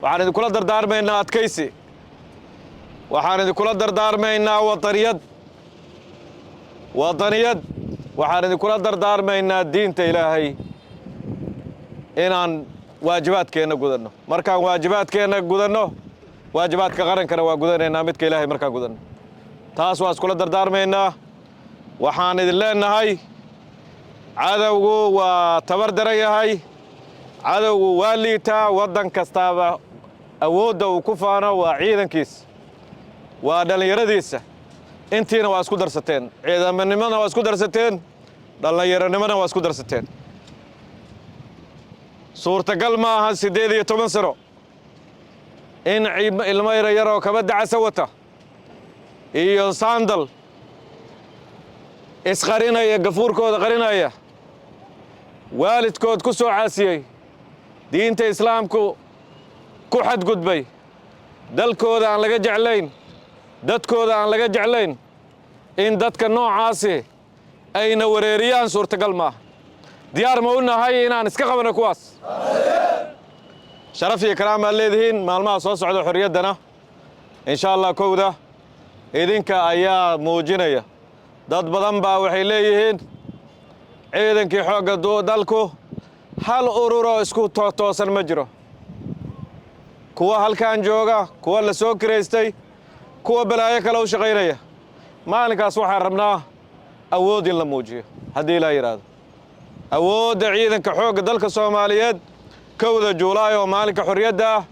waxaan idinkula dardaarmaynaa adkaysi waxaan idinkula dardaarmaynaa wadaniyad waxaan idinkula dardaarmaynaa diinta Ilaahay inaan waajibaadkeena gudanno markaan waajibaadkeena gudanno waajibaadka qarankana waa gudanaynaa midka Ilaahay markaan gudanno taas waa iskula dardaarmaynaa waxaan idin leenahay cadawgu waa tabar daran yahay cadawgu waa liitaa wadan kastaaba awoodda uu ku faano waa ciidankiisa waa dhalinyaradiisa intiina waa isku darsateen ciidamanimada waa isku darsateen dhalinyaranimada waa isku darsateen suurtagal ma aha 18 sano in ilmo yar oo kaba dacasa wata iyo sandal isqarinaya gafuurkooda qarinaya waalidkood ku soo caasiyay diinta islaamku ku xadgudbay dalkooda aan laga jeclayn dadkooda aan laga jeclayn in dadka noocaasi ayna wareeriyaan suurtagal ma diyaar ma u nahay inaan iska qabano kuwaas sharaf iyo karaam aad leedihiin maalmaha soo socda xorriyaddana insha Allah kowda idinka ayaa muujinaya dad badan baa waxay leeyihiin ciidankii xoogga dalku hal ururo isku toosan ma jiro kuwa halkaan jooga kuwa la soo kireystay kuwa balaayo kale u shaqaynaya maalinkaas waxaan rabnaa awood in la muujiyo haddii la yiraahdo awoodda ciidanka xoogga dalka Soomaaliyeed kowda Juulaay oo maalinka xorriyadda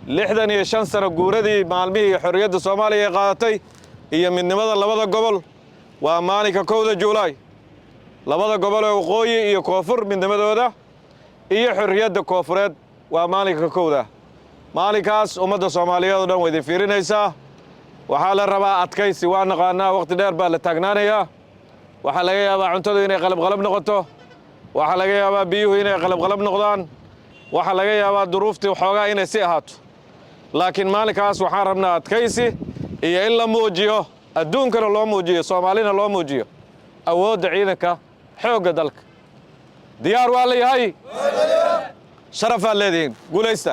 65 sano guuradii maalmihii xorriyadda Soomaaliya ay qaadatay iyo midnimada labada gobol waa maalinka kowda Juulaay labada gobol ee waqooyi iyo koonfur midnimadooda iyo xorriyadda koonfureed waa maalinka kowda maalinkaas ummadda Soomaaliyeed oo dhan way idin fiirinaysaa waxaa la rabaa adkaysi waa naqaanaa waqti dheer baa la taagnaanayaa waxaa laga yaabaa cuntadu inay qalab noqoto waxaa laga yaabaa biyuhu inay qalab noqdaan waxaa laga yaabaa duruuftii xoogaa inay si ahaato laakiin maalinkaas waxaan rabnaa adkaysi iyo in la muujiyo adduunkana loo muujiyo Soomaalina loo muujiyo awoodda ciidanka xoogga dalka diyaar waa la yahay sharaf aad leedihiin guulaysta